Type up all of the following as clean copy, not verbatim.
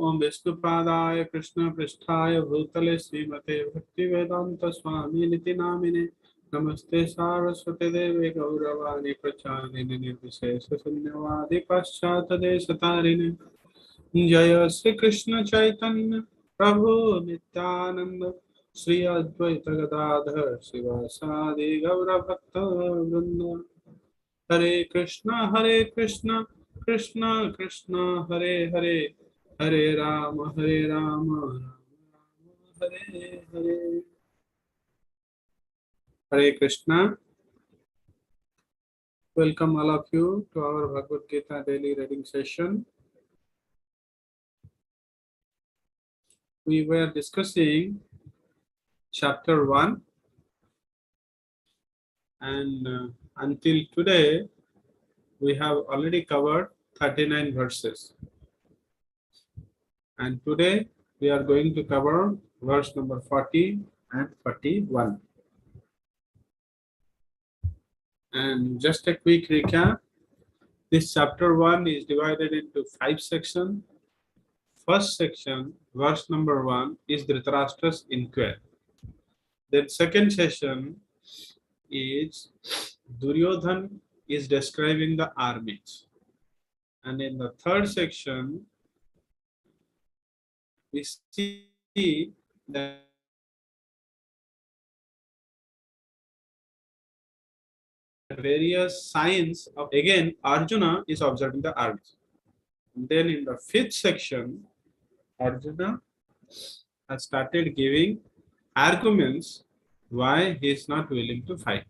Om Vishnupadaya Krishna Pristhaya Bhutale Srimate Bhaktivedanta Swami Niti Namine Namaste Saraswati Devi Gauravani Pracharine Nirvishesha Sunyavadi Paschata Deshatarine Jaya Sri Krishna Chaitanya Prabhu Nityananda Sri Advaita Gadadhar Sivasadi Gaura Bhakta Vrinda Hare Krishna Krishna Krishna Hare Hare Hare Rama Rama Hare Hare. Hare Krishna. Welcome all of you to our Bhagavad Gita daily reading session. We were discussing chapter 1 and until today we have already covered 39 verses. And today we are going to cover verse number 40 and 41. And just a quick recap. This chapter 1 is divided into 5 sections. First section, verse number 1, is Dhritarashtra's inquiry. Then second session is Duryodhan is describing the armies. And in the third section, we see that various signs of, again, Arjuna is observing the armies. And then in the fifth section, Arjuna has started giving arguments why he is not willing to fight.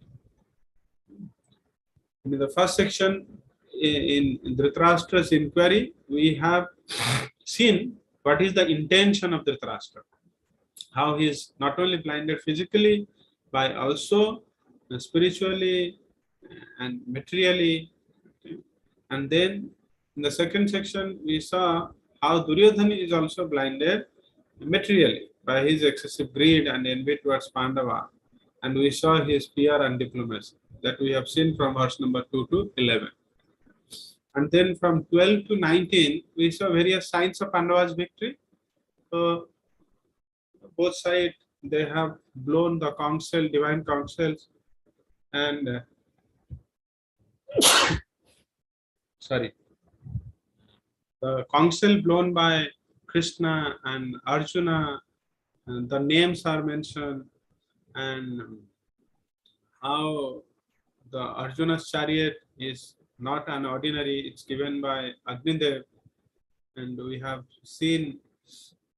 In the first section, in Dhritarashtra's inquiry, we have seen what is the intention of Dhritarashtra. How he is not only blinded physically, but also spiritually and materially. And then in the second section, we saw how Duryodhana is also blinded materially by his excessive greed and envy towards Pandava. And we saw his fear and diplomacy that we have seen from verse number 2 to 11. And then from 12 to 19, we saw various signs of Pandava's victory. So both sides, they have blown the council, divine councils, and the council blown by Krishna and Arjuna, and the names are mentioned, and how the Arjuna's chariot is not an ordinary, it's given by Agnidev, and we have seen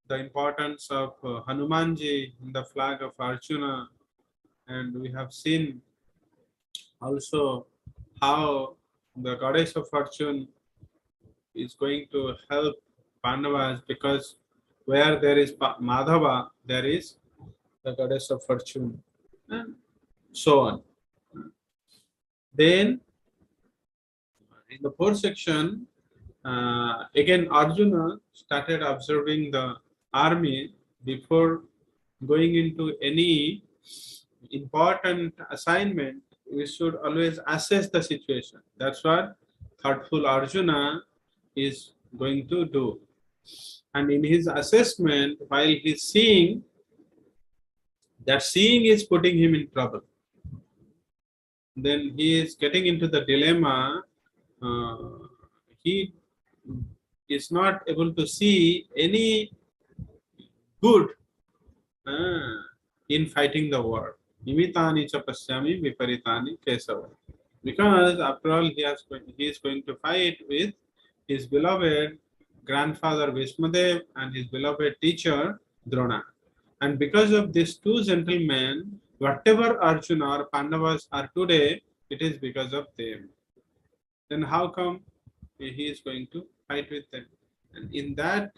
the importance of Hanumanji in the flag of Arjuna, and we have seen also how the goddess of fortune is going to help Pandavas, because where there is Madhava, there is the goddess of fortune, and so on. Then in the fourth section, again Arjuna started observing the army before going into any important assignment. We should always assess the situation. That's what thoughtful Arjuna is going to do. And in his assessment, while he's seeing, that seeing is putting him in trouble. Then he is getting into the dilemma. He is not able to see any good in fighting the war. Nimitani cha pasyami viparitani kesava. Because after all, he is going to fight with his beloved grandfather Vishmadev and his beloved teacher Drona. And because of these two gentlemen, whatever Arjuna or Pandavas are today, it is because of them. Then how come he is going to fight with them? And in that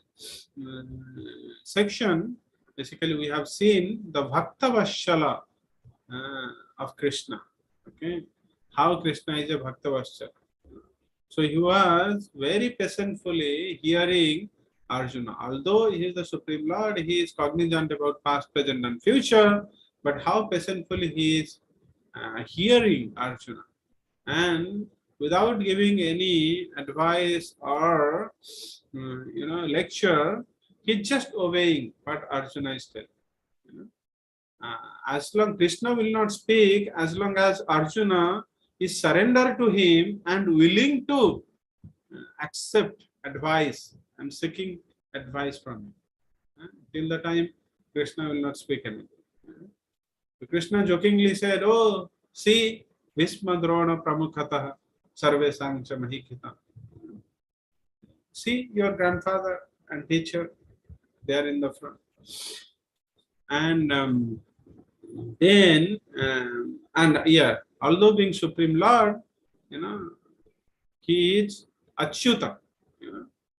section, basically we have seen the Bhakta Vassala of Krishna. Okay, how Krishna is a Bhakta Vassala. So he was very patiently hearing Arjuna. Although he is the Supreme Lord, he is cognizant about past, present and future, but how patiently he is hearing Arjuna. And without giving any advice or lecture, he's just obeying what Arjuna is telling. You know? As long Krishna will not speak, as long as Arjuna is surrendered to him and willing to accept advice and seeking advice from him. Till the time Krishna will not speak anything. Krishna jokingly said, "Oh, see, Bhishma Drona Pramukhatah Sarvesang cha Mahikita." See your grandfather and teacher, they are in the front. And although being Supreme Lord, he is Achyuta.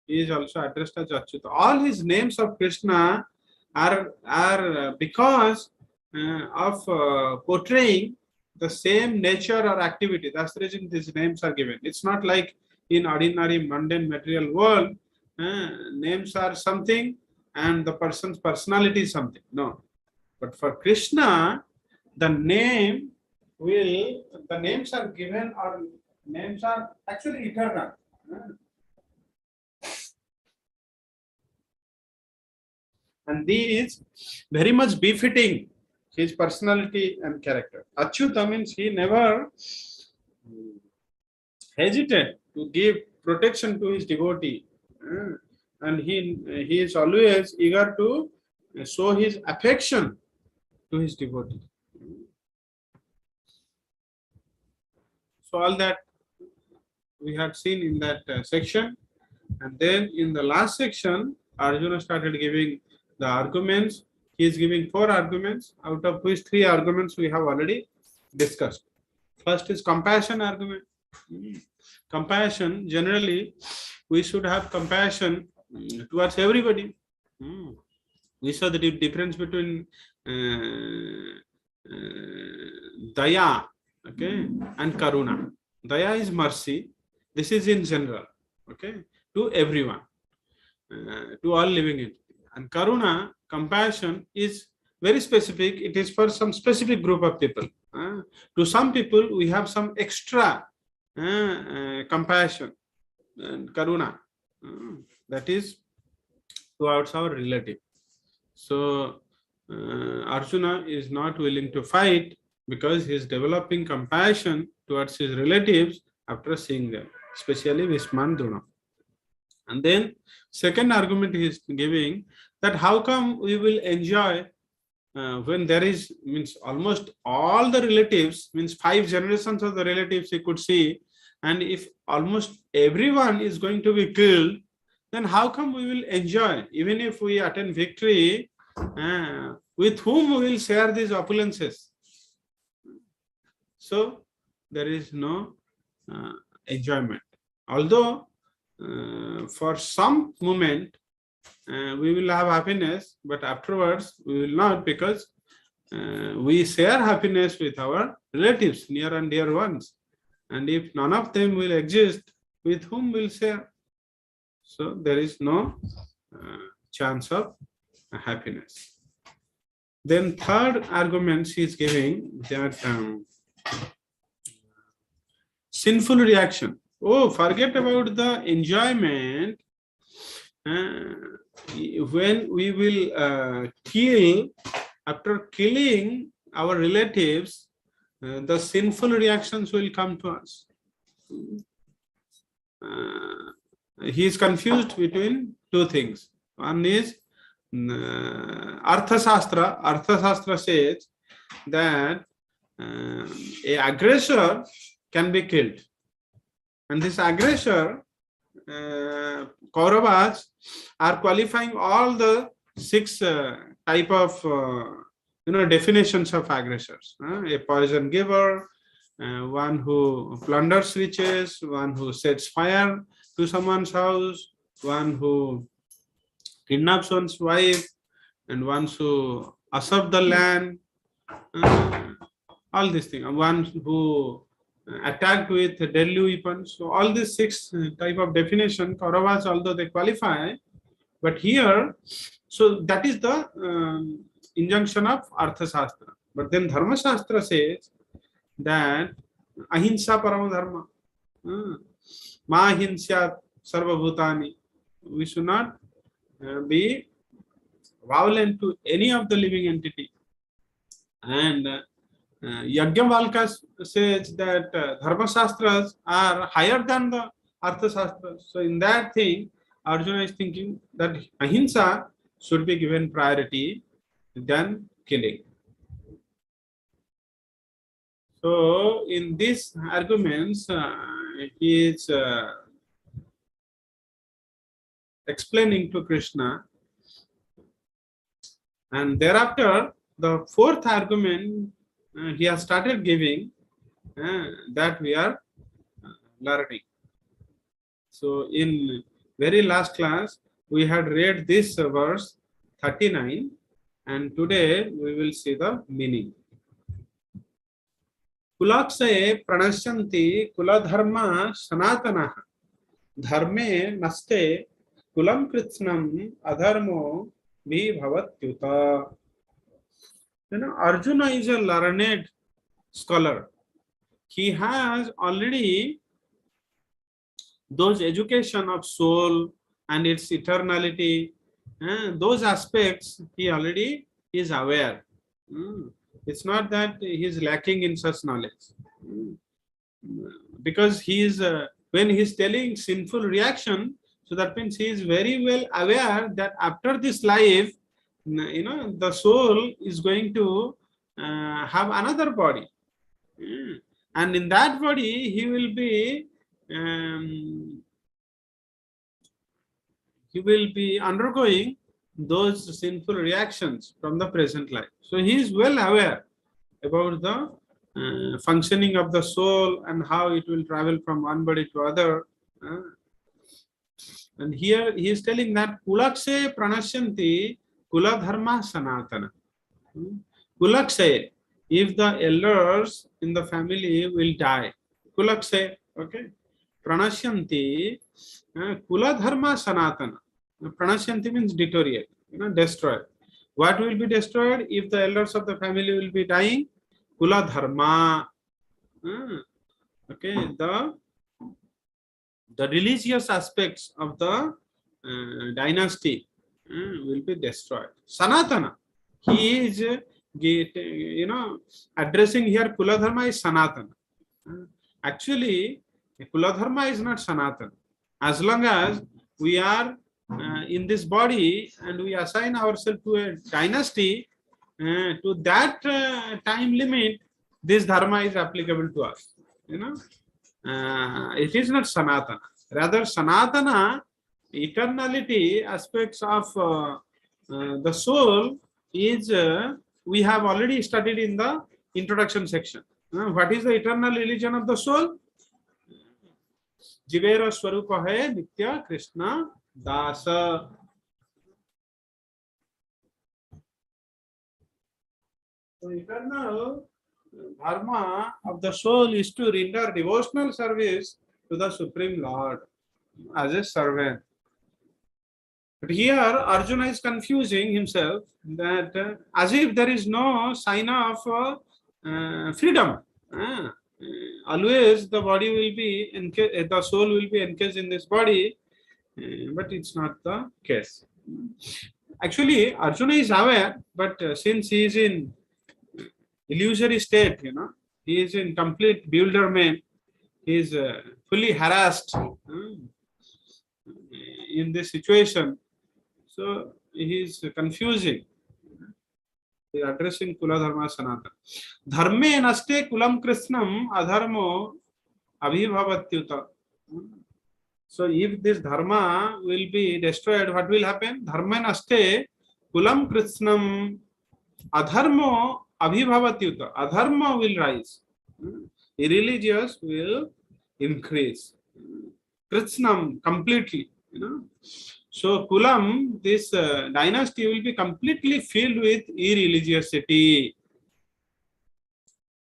He is also addressed as Achyuta. All his names of Krishna are because of portraying the same nature or activity. That's the reason these names are given. It's not like in ordinary mundane material world, names are something and the person's personality is something. No. But for Krishna, the names are given, or names are actually eternal. And these very much befitting his personality and character. Achyuta means he never hesitated to give protection to his devotee. And he is always eager to show his affection to his devotee. So all that we had seen in that section. And then in the last section, Arjuna started giving the arguments. He is giving 4 arguments, out of which 3 arguments we have already discussed. First is compassion argument. Compassion, generally, we should have compassion towards everybody. We saw the difference between daya, okay, and karuna. Daya is mercy. This is in general, okay, to everyone, to all living entities. And karuna, compassion, is very specific. It is for some specific group of people. To some people, we have some extra compassion and karuna. That is towards our relative. So Arjuna is not willing to fight because he is developing compassion towards his relatives after seeing them, especially Bhishma and Drona. And then second argument he is giving, that how come we will enjoy when there is, means almost all the relatives, means 5 generations of the relatives he could see, and if almost everyone is going to be killed, then how come we will enjoy, even if we attain victory, with whom we will share these opulences? So there is no enjoyment. Although for some moment we will have happiness, but afterwards we will not, because we share happiness with our relatives, near and dear ones. And if none of them will exist, with whom will share? So there is no chance of happiness. Then third argument she is giving, that sinful reaction. Oh, forget about the enjoyment. When we will kill, after killing our relatives, the sinful reactions will come to us. He is confused between 2 things. One is Arthashastra. Arthashastra says that a aggressor can be killed. And this aggressor, Kauravas are qualifying all the 6 type of definitions of aggressors. A poison giver, one who plunders riches, one who sets fire to someone's house, one who kidnaps one's wife, and one who usurps the land, all these things, one who attacked with deadly weapons. So all these 6 type of definition, Kauravas, although they qualify, but here, so that is the injunction of Arthashastra. But then Dharmashastra says that ahimsa parama dharma. Ma hinsyat sarvabhutani. We should not be violent to any of the living entity. And Yajnavalkya says that Dharma Shastras are higher than the Artha Shastras. So in that thing, Arjuna is thinking that ahimsa should be given priority than killing. So in these arguments, he is explaining to Krishna, and thereafter the fourth argument he has started giving that we are learning. So in very last class we had read this verse 39, and today we will see the meaning. Kulaksaye pranashyanti kuladharma sanatana dharme naste kulam kritsnam adharmo vibhavatyuta. Arjuna is a learned scholar. He has already those education of soul and its eternality, those aspects he already is aware. It's not that he is lacking in such knowledge, because he is when he is telling sinful reaction, so that means he is very well aware that after this life, the soul is going to have another body, and in that body he will be undergoing those sinful reactions from the present life. So he is well aware about the functioning of the soul and how it will travel from one body to other. And here he is telling that kulakse pranashyanti kula dharma sanatana. Kulakse, if the elders in the family will die, kulakse, okay, pranashyanti kula dharma sanatana. Pranashyanti means deteriorate, destroy. What will be destroyed if the elders of the family will be dying? Kula dharma. Okay, the religious aspects of the dynasty will be destroyed. Sanatana. He is, addressing here Kula dharma is Sanatana. Actually, Kula dharma is not Sanatana. As long as we are in this body and we assign ourselves to a dynasty, to that time limit, this dharma is applicable to us. It is not Sanatana. Rather, Sanatana, eternality aspects of the soul is we have already studied in the introduction section. What is the eternal religion of the soul? Jivera Swarupa hai Nitya Krishna Dasa. So eternal dharma of the soul is to render devotional service to the Supreme Lord as a servant. But here Arjuna is confusing himself that as if there is no sign of freedom. Always the body will be the soul will be encased in this body, but it's not the case. Actually, Arjuna is aware, but since he is in illusory state, he is in complete bewilderment, he is fully harassed in this situation. So he is confusing. He is addressing Kula Dharma Sanatana. Dharme naste kulam krishnam adharmo abhibhavatyuta. So if this dharma will be destroyed, what will happen? Dharme naste kulam krishnam adharmo abhibhavatyuta. Adharma will rise. Irreligious will increase. Krishnam completely. So Kulam, this dynasty will be completely filled with irreligiosity.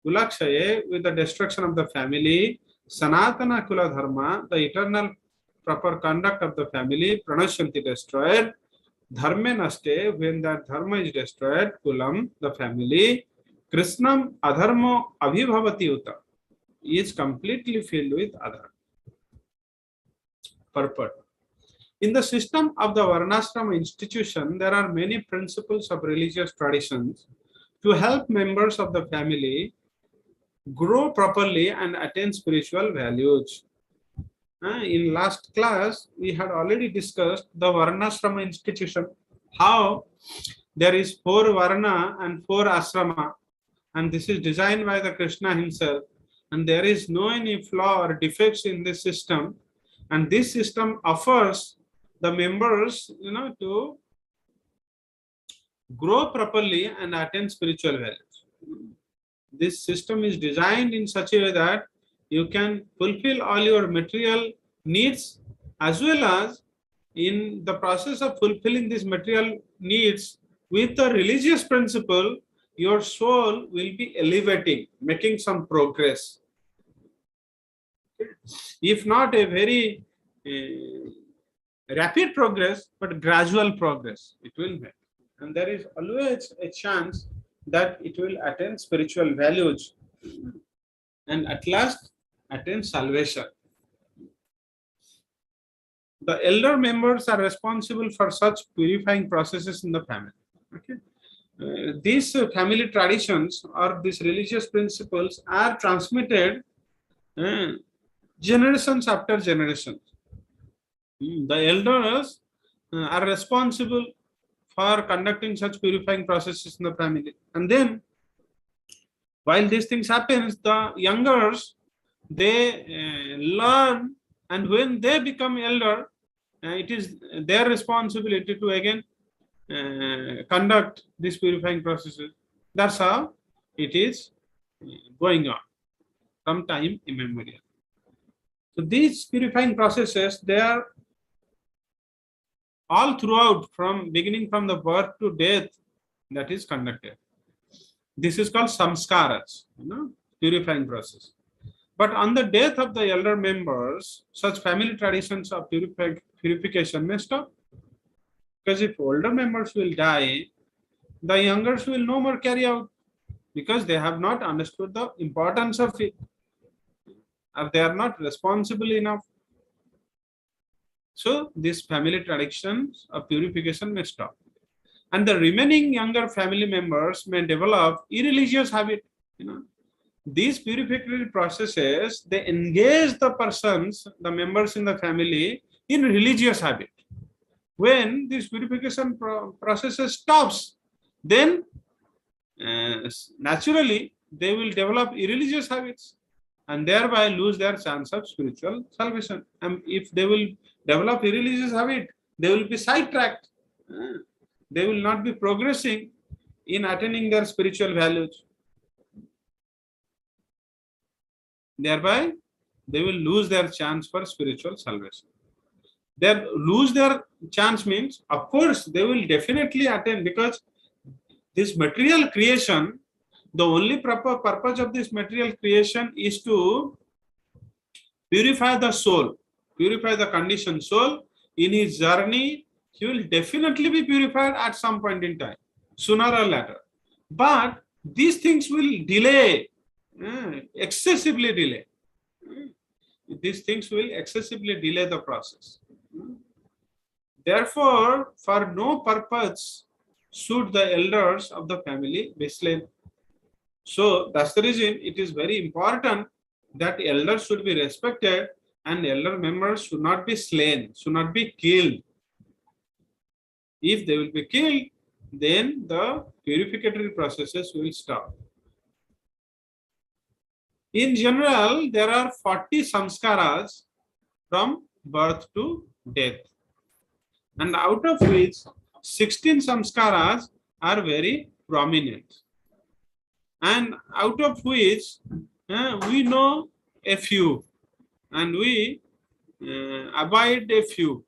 Kulakshaye, with the destruction of the family, Sanatana Kula Dharma, the eternal proper conduct of the family, Pranashyanti destroyed. Dharme naste, when that dharma is destroyed, Kulam, the family, Krishnam Adharmo Abhibhavati Uta, is completely filled with Adharma. purport. In the system of the Varnashrama institution, there are many principles of religious traditions to help members of the family grow properly and attain spiritual values. In last class, we had already discussed the Varnashrama institution, how there is 4 Varna and 4 Asrama, and this is designed by the Krishna himself, and there is no any flaw or defects in this system, and this system offers the members, to grow properly and attain spiritual values. This system is designed in such a way that you can fulfill all your material needs, as well as in the process of fulfilling these material needs with the religious principle, your soul will be elevating, making some progress. If not a very rapid progress, but gradual progress it will make. And there is always a chance that it will attain spiritual values and at last attain salvation. The elder members are responsible for such purifying processes in the family. Okay. These family traditions or these religious principles are transmitted generations after generations. The elders are responsible for conducting such purifying processes in the family. And then, while these things happen, the youngers, they learn, and when they become elder, it is their responsibility to again conduct these purifying processes. That's how it is going on from time immemorial. So these purifying processes, they are all throughout, from beginning from the birth to death, that is conducted. This is called samskaras, purifying process. But on the death of the elder members, such family traditions of purification may stop. Because if older members will die, the youngers will no more carry out, because they have not understood the importance of it, or they are not responsible enough. So these family traditions of purification may stop. And the remaining younger family members may develop irreligious habit. These purificatory processes, they engage the persons, the members in the family, in religious habit. When this purification processes stops, then naturally they will develop irreligious habits and thereby lose their chance of spiritual salvation. And if they will develop irreligious habit, they will be sidetracked. They will not be progressing in attaining their spiritual values. Thereby, they will lose their chance for spiritual salvation. They lose their chance means, of course, they will definitely attain, because this material creation, the only proper purpose of this material creation is to purify the soul, purify the conditioned soul. In his journey, he will definitely be purified at some point in time, sooner or later. But these things will delay, excessively delay. These things will excessively delay the process. Therefore, for no purpose should the elders of the family be slain. So that's the reason it is very important that elders should be respected and elder members should not be slain, should not be killed. If they will be killed, then the purificatory processes will stop. In general, there are 40 samskaras from birth to death, and out of which 16 samskaras are very prominent, and out of which we know a few and we abide a few,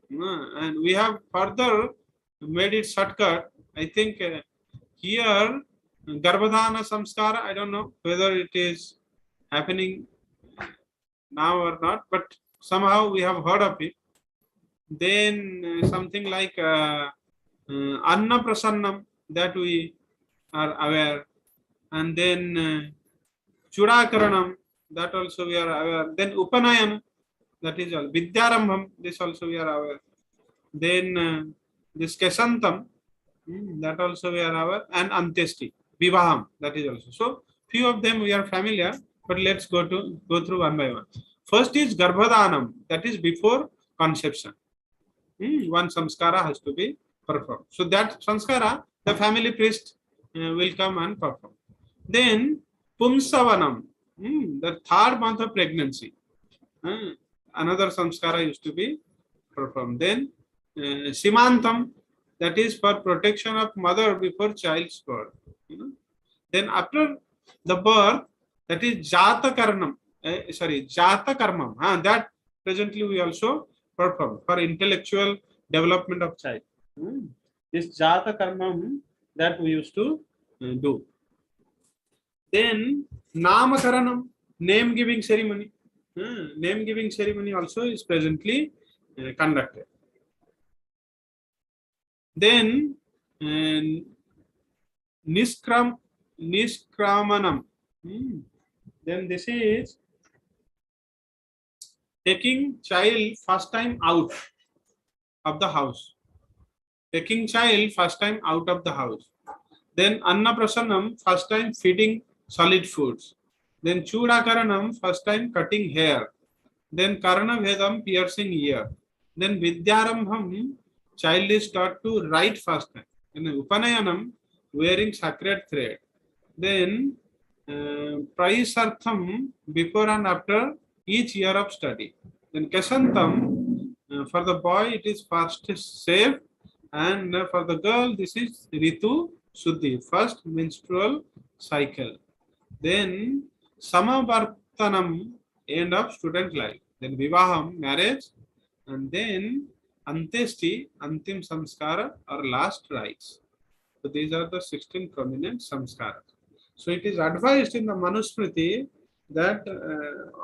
and we have further made it shortcut. I think here Garbhadhana Samskara, I don't know whether it is happening now or not, but somehow we have heard of it. Then something like Anna Prasannam, that we are aware, and then Chudakaranam, that also we are aware. Then Upanayan, that is all. Vidyarambham, this also we are aware. Then this Kesantam, that also we are aware, and Antyesti, Vivaham, that is also. So few of them we are familiar, but let's go through one by one. First is Garbhadanam, that is before conception. One samskara has to be performed. So that samskara, the family priest will come and perform. Then Pumsavanam, the third month of pregnancy. Another samskara used to be performed. Then Simantam, that is for protection of mother before child's birth. Then after the birth, that is Jata Karmam. That presently we also perform for intellectual development of child. This Jata Karmam that we used to do. Then Namakaranam, name giving ceremony. Name giving ceremony also is presently conducted. Then Niskramanam. Then this is taking child first time out of the house. Taking child first time out of the house. Then Annaprasanam, first time feeding solid foods. Then Chudakaranam, first time cutting hair. Then Karnavedam, piercing ear. Then Vidyarambham, child is taught to write first time. Then Upanayanam, wearing sacred thread. Then Praisartham, before and after each year of study. Then Kesantam, for the boy it is first save, and for the girl this is Ritu Suddhi, first menstrual cycle. Then Samavartanam, end of student life. Then Vivaham, marriage. And then Antesti, Antim Samskara, or last rites. So these are the 16 prominent samskaras. So it is advised in the Manusmriti that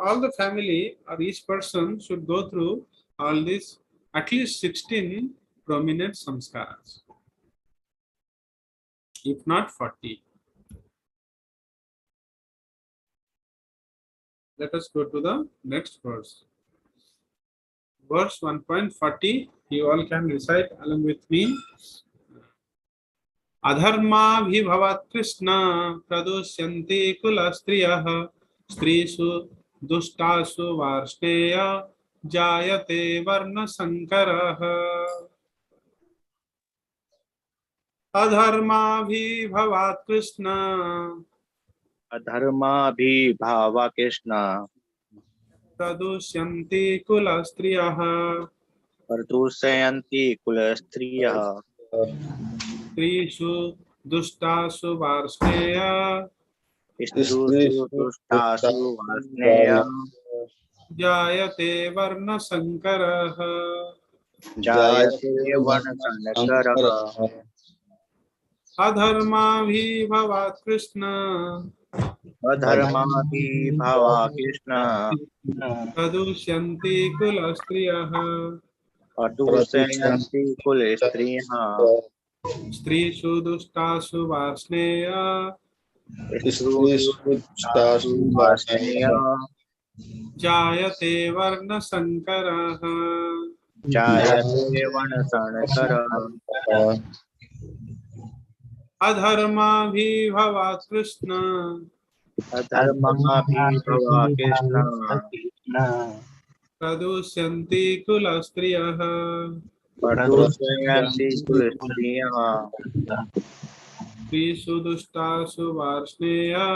all the family or each person should go through all these at least 16 prominent samskaras, if not 40. Let us go to the next verse. Verse 1.40, you all can recite along with me. Adharmabhibhavat Krishna pradusyanti kulastriyah strisu dustasu varshneya jayate varna sankarah. Adharmabhibhavat Krishna Adharmabhibhava Krishna pradusyanti kulastriyah Pardusayanti Kulastriyah Strisu dustasu varshneya Istrusu Dustasu Vasneya Jayate varna sankarah. Jayate Varna Sankarah Adharma bhavat Krishna Adharmabhibhava Krishna Pradusyanti kulastriyah Pardusayanti Kulastriyah Strisu dustasu varsneya Istrusu Dustasu Vasneya Jayate varna sankarah. Jayate Varna Sankarah Adharma bhavat Krishna Adharmabhibhava Krishna Pradusyanti kulastriyah Pardusayanti Kulastriyah Strisu dustasu varsneya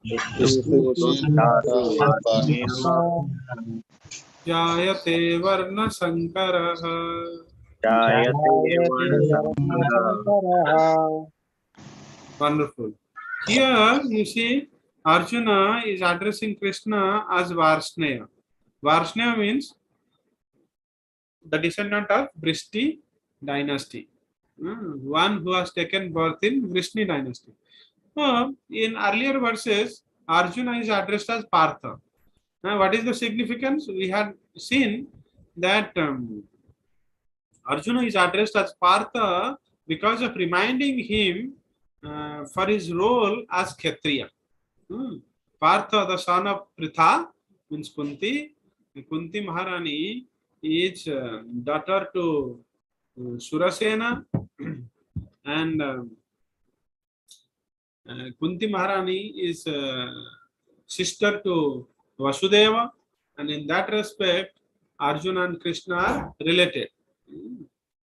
Istrusu Dustasu Vasneya Jayate varna sankarah. Jayate Varna Sankarah. Wonderful. Here you see Arjuna is addressing Krishna as Varsneya. Varsneya means the descendant of Vrishti dynasty. One who has taken birth in Vrishni dynasty. In earlier verses, Arjuna is addressed as Partha. Now, what is the significance? We had seen that Arjuna is addressed as Partha because of reminding him for his role as Kshatriya. Partha, the son of Pritha, means Kunti, Kunti Maharani is daughter to Surasena, and Kunti Maharani is sister to Vasudeva, and in that respect, Arjuna and Krishna are related,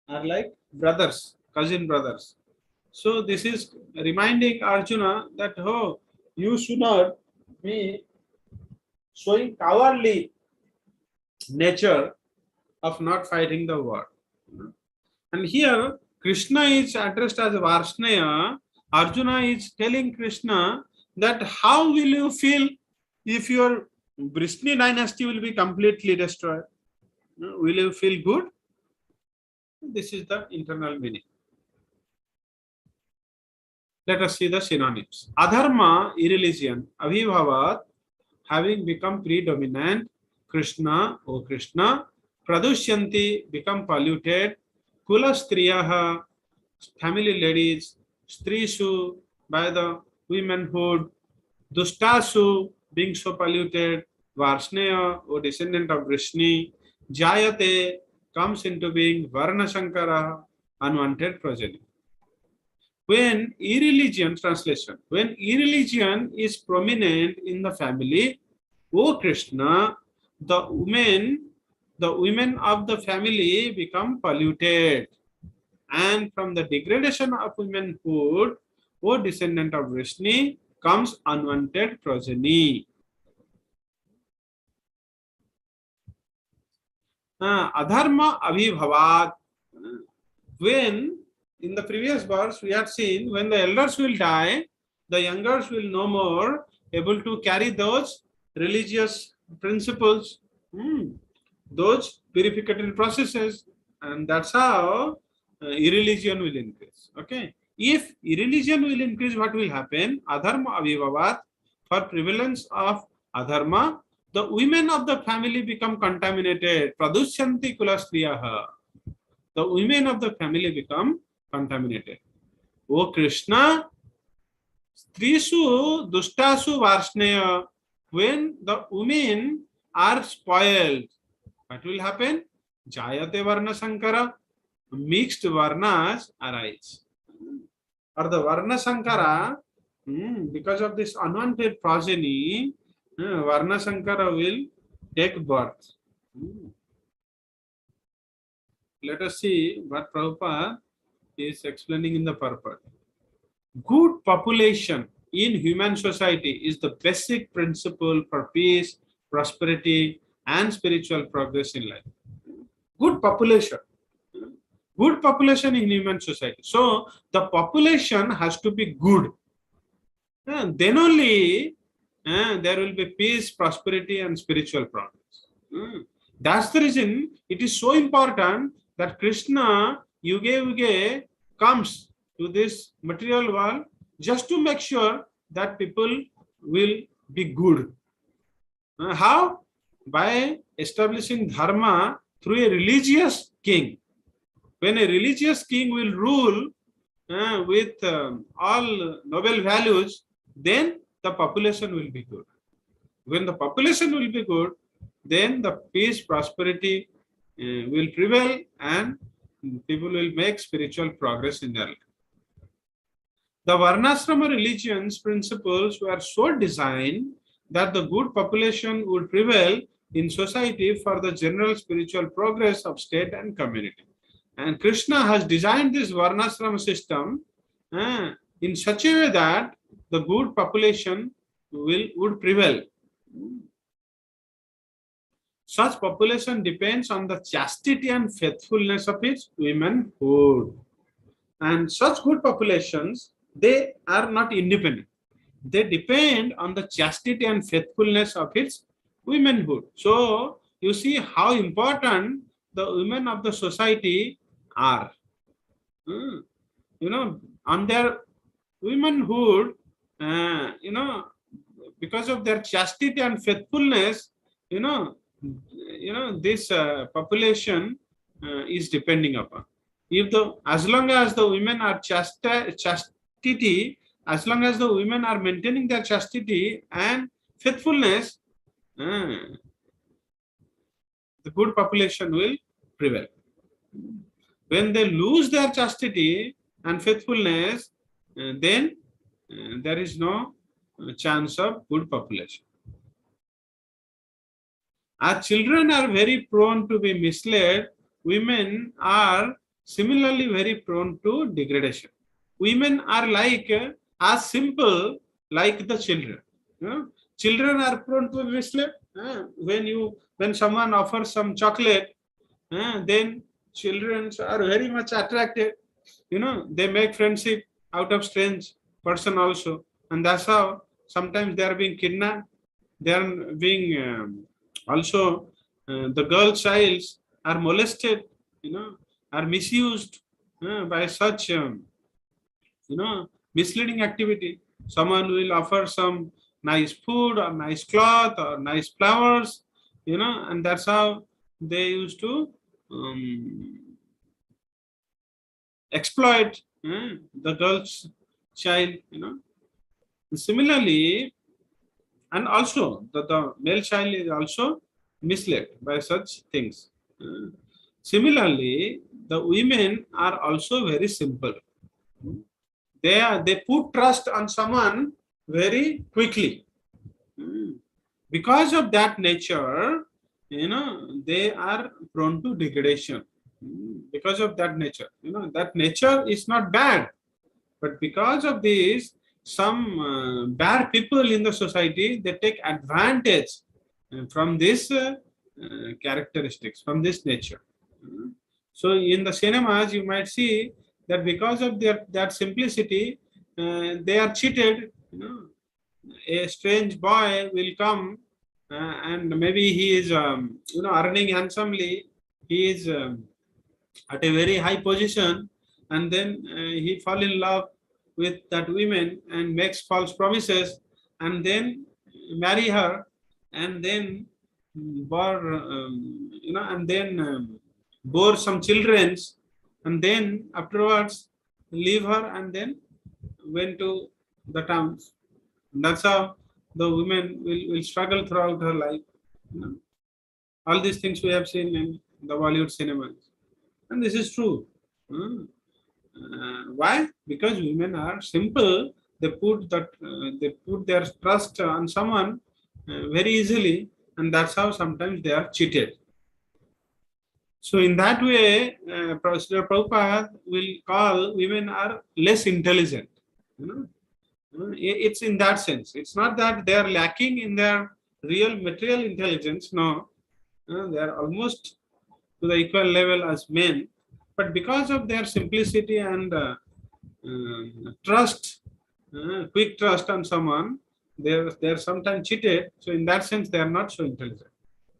are like brothers, cousin brothers. So this is reminding Arjuna that, oh, you should not be showing cowardly nature of not fighting the war. And here Krishna is addressed as Varshnaya. Arjuna is telling Krishna that how will you feel if your Vrishni dynasty will be completely destroyed? Will you feel good? This is the internal meaning. Let us see the synonyms. Adharma, irreligion, abhibhavat, having become predominant. Krishna, O Krishna, pradushyanti, become polluted. Kula striyaha, family ladies. Strisu, by the womanhood. Dustasu, being so polluted. Varsneya, O descendant of Vrishni. Jayate, comes into being. Varna Shankara, unwanted progeny. When irreligion, translation, when irreligion is prominent in the family, O Krishna, the women of the family become polluted. And from the degradation of womanhood, O descendant of Vrishni, comes unwanted progeny. Adharma abhibhavat. When in the previous verse we had seen, when the elders will die, the youngers will no more able to carry those religious principles, those purificatory processes, and that's how irreligion will increase. Okay, if irreligion will increase, what will happen? Adharma avibhavat, for prevalence of adharma, the women of the family become contaminated. Pradushyanti kulastriyaha. The women of the family become contaminated. O Krishna, strisu dustasu varsneya, when the women are spoiled, what will happen? Jayate varna sankara, mixed varnas arise. Or the varna sankara, because of this unwanted progeny, varna sankara will take birth. Let us see what Prabhupada is explaining in the purport. Good population in human society is the basic principle for peace, prosperity, and spiritual progress in life. Good population. Good population in human society. So the population has to be good. Then only there will be peace, prosperity, and spiritual progress. That's the reason it is so important that Krishna Yuge Yuge comes to this material world just to make sure that people will be good. How? By establishing dharma through a religious king. When a religious king will rule with all noble values, then the population will be good. When the population will be good, then the peace, prosperity will prevail, and people will make spiritual progress in their life. The Varnasrama religion's principles were so designed that the good population would prevail in society for the general spiritual progress of state and community. And Krishna has designed this Varnasrama system in such a way that the good population would prevail. Such population depends on the chastity and faithfulness of its womanhood. And such good populations, they are not independent. They depend on the chastity and faithfulness of its womanhood. So, you see how important the women of the society are. On their womanhood, because of their chastity and faithfulness, this population is depending upon. As long as the women are chastity, as long as the women are maintaining their chastity and faithfulness, the good population will prevail. When they lose their chastity and faithfulness, then there is no chance of good population. As children are very prone to be misled, women are similarly very prone to degradation. Women are like as simple like the children. Children are prone to be misled. When someone offers some chocolate, then children are very much attracted. They make friendship out of strange person also, and that's how sometimes they are being kidnapped. They are being also the girl childs are molested, are misused by such misleading activity. Someone will offer some nice food or nice cloth or nice flowers, and that's how they used to exploit the girl's child. Similarly, and also the male child is also misled by such things. Similarly, the women are also very simple. They put trust on someone very quickly. Because of that nature, they are prone to degradation. Because of that nature, that nature is not bad, but because of this, some bad people in the society, they take advantage from this characteristics, from this nature. So in the cinemas, you might see that because of that simplicity, they are cheated. A strange boy will come, and maybe he is, earning handsomely. He is at a very high position, and then he fall in love with that woman and makes false promises, and then marry her, and then bore, and then bore some children, and then afterwards leave her, and then went to the towns. That's how the woman will struggle throughout her life. All these things we have seen in the Bollywood cinemas. And this is true. Why? Because women are simple. They put their trust on someone very easily, and that's how sometimes they are cheated. So in that way, Professor Prabhupada will call women are less intelligent. It's in that sense. It's not that they are lacking in their real material intelligence. No, they are almost to the equal level as men, but because of their simplicity and trust, quick trust on someone, they're sometimes cheated. So in that sense, they are not so intelligent.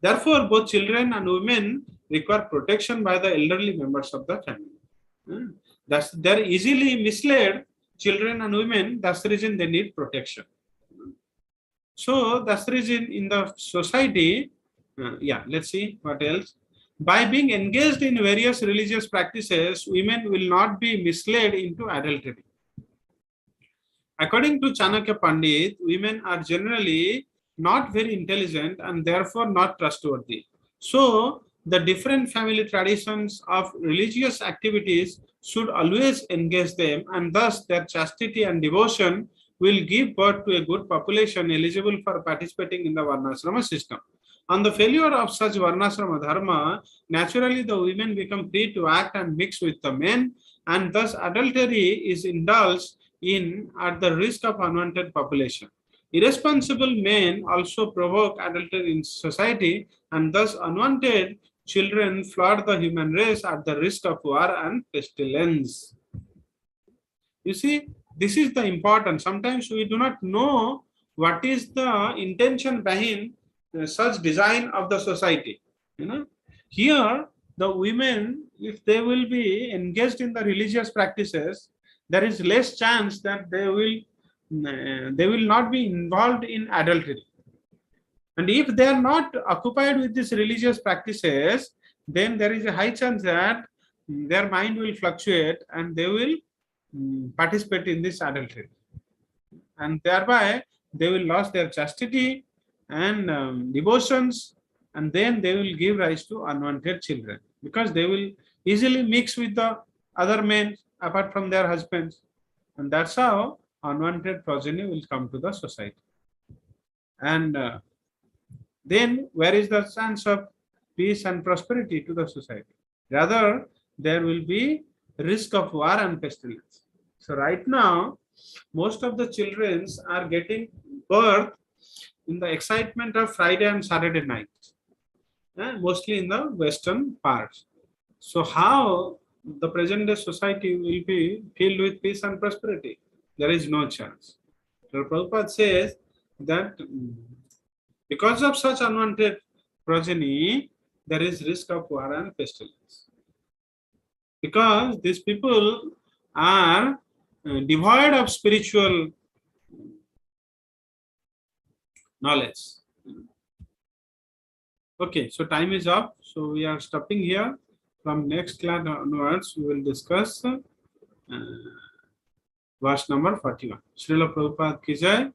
Therefore, both children and women require protection by the elderly members of the family. They're easily misled. Children and women. That's the reason they need protection. So that's the reason in the society. Let's see what else. By being engaged in various religious practices, women will not be misled into adultery. According to Chanakya Pandit, women are generally not very intelligent and therefore not trustworthy. So, the different family traditions of religious activities should always engage them, and thus their chastity and devotion will give birth to a good population eligible for participating in the Varnasrama system. On the failure of such Varnasrama dharma, naturally the women become free to act and mix with the men, and thus adultery is indulged in at the risk of unwanted population. Irresponsible men also provoke adultery in society, and thus unwanted children flood the human race at the risk of war and pestilence. You see, this is the important. Sometimes we do not know what is the intention behind such design of the society. Here the women, if they will be engaged in the religious practices, there is less chance that they will not be involved in adultery. And if they are not occupied with these religious practices, then there is a high chance that their mind will fluctuate and they will participate in this adultery. And thereby they will lose their chastity and devotions, and then they will give rise to unwanted children, because they will easily mix with the other men apart from their husbands, and that's how unwanted progeny will come to the society. And then where is the chance of peace and prosperity to the society? Rather, there will be risk of war and pestilence. So right now, most of the children are getting birth in the excitement of Friday and Saturday night, mostly in the western parts. So how the present day society will be filled with peace and prosperity? There is no chance. So Prabhupada says that because of such unwanted progeny, there is risk of war and pestilence. Because these people are devoid of spiritual knowledge. Okay, so time is up. So we are stopping here. From next class onwards, we will discuss verse number 41. Srila Prabhupada ki jai.